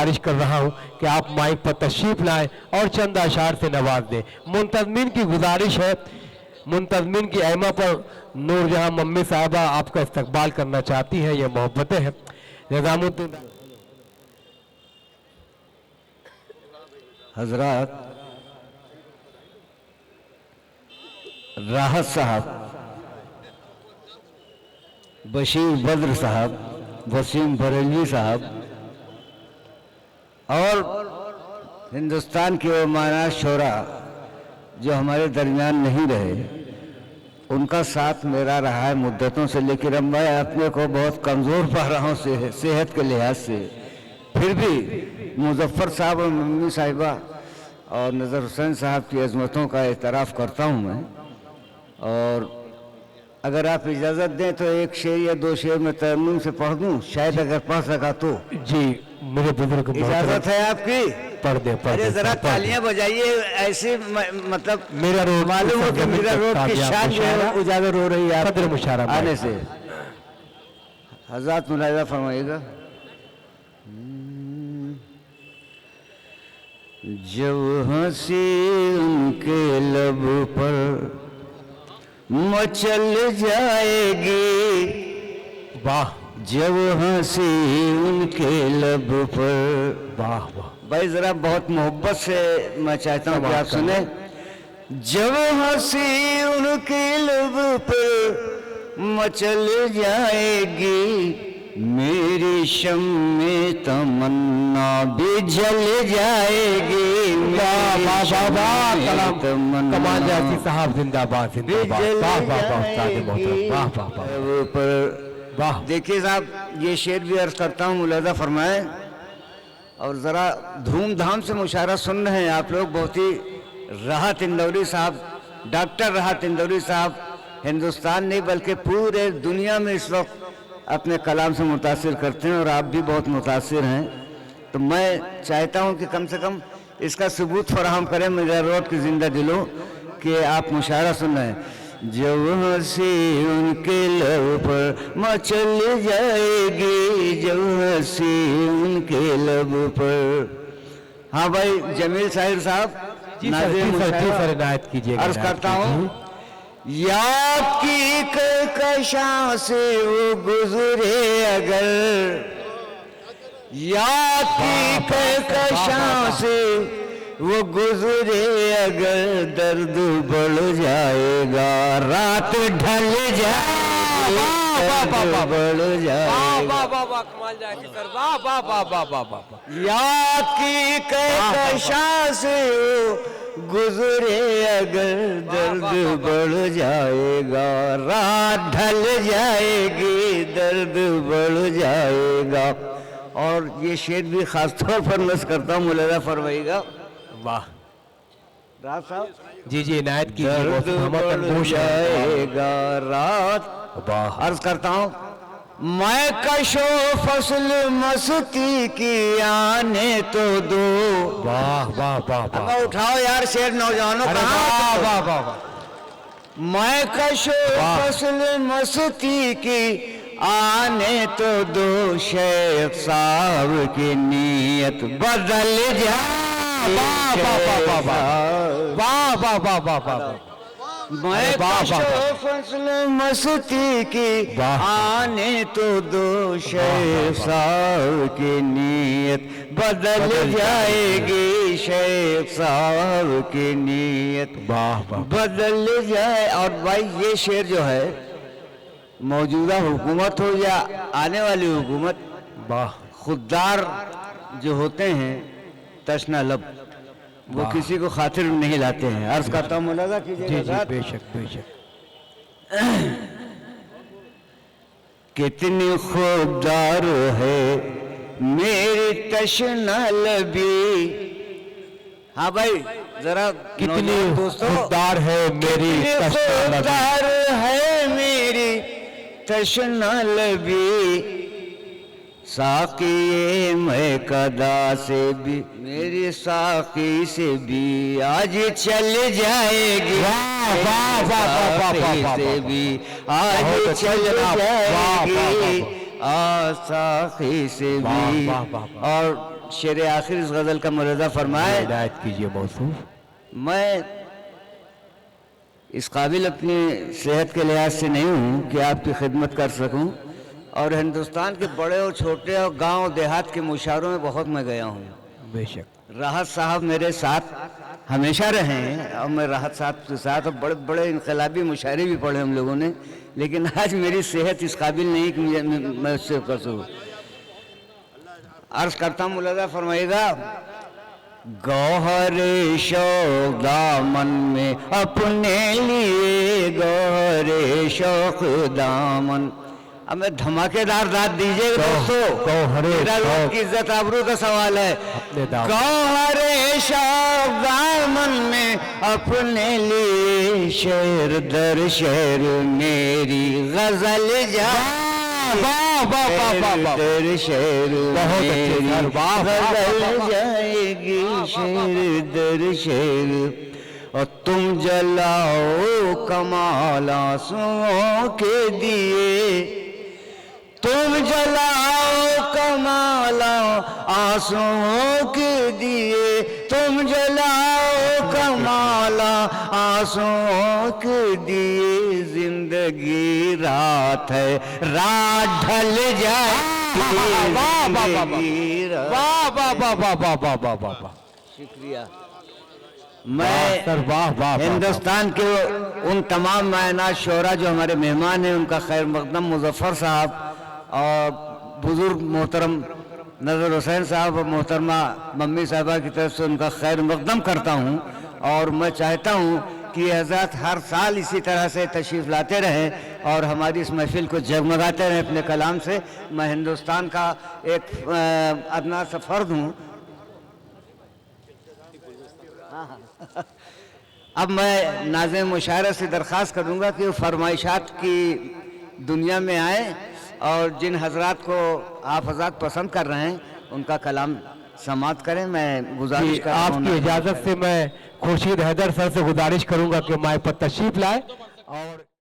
गुजारिश कर रहा हूं कि आप माइक पर तशरीफ लाएं और चंद अशार से नवाज दें। मुंतज़मीन की गुजारिश है, मुंतज़मीन की ऐमा पर नूरजहां मम्मी साहबा आपका इस्तकबाल करना चाहती हैं, ये मोहब्बतें हैं। निज़ामुद्दीन हजरात, राहत साहब, बशीर बद्र साहब, वसीम बरेलवी साहब और हिंदुस्तान के वो माना शोरा जो हमारे दरमियान नहीं रहे, उनका साथ मेरा रहा है मुद्दतों से, लेकिन अब मैं अपने को बहुत कमज़ोर पा रहा हूँ सेहत के लिहाज से। फिर भी मुजफ्फर साहब और मम्मी साहिबा और नज़र हुसैन साहब की अज़मतों का एतराफ़ करता हूँ मैं। और अगर आप इजाज़त दें तो एक शेर या दो शेर में तरन्नुम से पढ़ दूँ, शायद अगर पढ़ सका तो। जी मेरे बुजुर्ग इजाज़त है आपकी? पढ़ दे। अरे ज़रा तालियां बजाइए ऐसे, मतलब मेरा रोड मालूम हो कि मेरा रोड की शान जो है उजागर हो रही है कदर मुशारा आने से। हज़रात मुलाहिज़ा फरमाइएगा। जब हंसी उनके लब पर मचल जाएगी, वाह, जब हंसी उनके लब पर, वाह वाह भाई जरा बहुत मोहब्बत से मैं चाहता हूँ कि आप सुने। जब हंसी उनके लब पर मचल जाएगी, मेरी शम्मे तमन्ना भी जल जाएगी। वाह वाह वाह वाह, कमाल जाती साहब जिंदाबाद जिंदाबाद, वाह वाह वाह उस्ताद मोहतरम, वाह वाह वाह पर वाह। देखिए साहब, ये शेर भी अर्ज करता हूँ, मुलाहिज़ा फरमाएं और ज़रा धूमधाम से मुशायरा सुन रहे हैं आप लोग। बहुत ही राहत इंदौरी साहब, डॉक्टर राहत इंदौरी साहब हिंदुस्तान नहीं बल्कि पूरे दुनिया में इस वक्त अपने कलाम से मुतासिर करते हैं और आप भी बहुत मुतासिर हैं। तो मैं चाहता हूं कि कम से कम इसका सबूत फराहम करें मेरा रोड की जिंदा दिलों कि आप मुशायरा सुन रहे हैं। जब हंसी उनके लब पर मचल जाएगी, जब हंसी उनके लब पर। हाँ भाई जमील साहिर साहब, इनायत कीजिएगा। अर्ज करता हूँ, याद की कहकशां से वो गुजरे अगर, याद की कहकशां से वो गुजरे अगर, दर्द बढ़ जाएगा, रात ढल जाएगी, दर्द बढ़ जाएगा। याद की कहकशां से वो गुजरे अगर, दर्द बढ़ जाएगा, रात ढल जाएगी, दर्द बढ़ जाएगा। और ये शेर भी खास तौर पर नस करता हूँ, मुलाहिज़ा फरमाइएगा। वाह रात साहब, जी जी इनायत की। दर्द बढ़ जाएगा रात। वाह, अर्ज करता हूँ, मैं कशो फसल मस्ती की आने तो दो। वाह वाह वाह वाह, उठाओ यार शेर नौजवानों का। वाह वाह वाह। मैं कशो फसल मस्ती की आने तो दो, शेख साहब की नीयत बदल जाए। वाह वाह वाह वाह वाह वाह वाह वाह। मैं कशो फसल मस्ती की आने तो दो, शेख साहब की नीयत बदल जाएगी, शेख साहब की नीयत बदल जाए। और भाई ये शेर जो है, मौजूदा हुकूमत हो या आने वाली हुकूमत, खुददार जो होते हैं तशना लब, वो किसी को खातिर नहीं लाते हैं। अर्ज करता हूँ, मुलाजा कीजिएगा। बेशक बेशक। कितनी खुददार है मेरी तशना लबी। हाँ भाई जरा, कितनी खुददार है मेरी खुददार है मेरी तशना लबी, साकी मैं कदा से भी, मेरी साकी से भी आज चल जाएगी, साकी से भी आज चल जाएगी, साकी से भी। और शेर आखिर इस गज़ल का मुलाज़ा फरमाए। हिदायत कीजिए मौसूफ। मैं इस काबिल अपनी सेहत के लिहाज से नहीं हूँ कि आपकी खिदमत कर सकूँ, और हिंदुस्तान के बड़े और छोटे और गांव देहात के मुशायरों में बहुत मैं गया हूँ। बेशक। राहत साहब मेरे साथ हमेशा रहे हैं, और मैं राहत साहब के साथ और बड़े बड़े इनकलाबी मुशायरे भी पढ़े हम लोगों ने, लेकिन आज मेरी सेहत इस काबिल नहीं कि मैं उससे कर सकूँ। अर्ज करता हूँ, मुलाज़ा फरमाइएगा। गौहरे शौक दामन में अपने लिए, गौहरे शौक दामन। अब मैं धमाकेदार दाद दीजिए दोस्तों, गौहरे शौक की इज्जत आबरू का सवाल है। अपने दामन, गौहरे शौक दामन में अपने लिए, शेर दर शेर मेरी गजल जा, वाह वाह वाह वाह वाह, दर शेर बहुत अच्छे सर, वाह वाह गजल जाएगी, शेर दर शेर। और तुम जलाओ कमाल आंसुओं के दिए, तुम जलाओ कमाल आंसुओं के दिए, तुम जलाओ कमाल आंसुओं के दिए। जिंदगी रात है, रात ढल जाए, वाह वाह वाह वाह वाह वाह। शुक्रिया। मैं सर वाह वाह। हिंदुस्तान के उन तमाम मायनात शोरा जो हमारे मेहमान हैं, उनका खैर मकदम मुजफ्फर साहब और बुजुर्ग मोहतरम नज़र हुसैन साहब और मोहतरमा मम्मी साहबा की तरफ से उनका खैर मकदम करता हूँ। और मैं चाहता हूँ कि हज़रत हर साल इसी तरह से तशरीफ़ लाते रहें और हमारी इस महफिल को जगमगाते रहें अपने कलाम से। मैं हिंदुस्तान का एक अदना सा फ़र्द हूँ। अब मैं नाज़िम मुशायरा से दरख्वास्त करूँगा कि वो फरमाइशात की दुनिया में आए, और जिन हजरात को आप हजरात पसंद कर रहे हैं उनका कलाम समात करें। मैं गुजारिश करता हूं, आपकी इजाज़त से मैं खुर्शीद हैदर सर से गुजारिश करूंगा कि माइक पर तशरीफ लाए और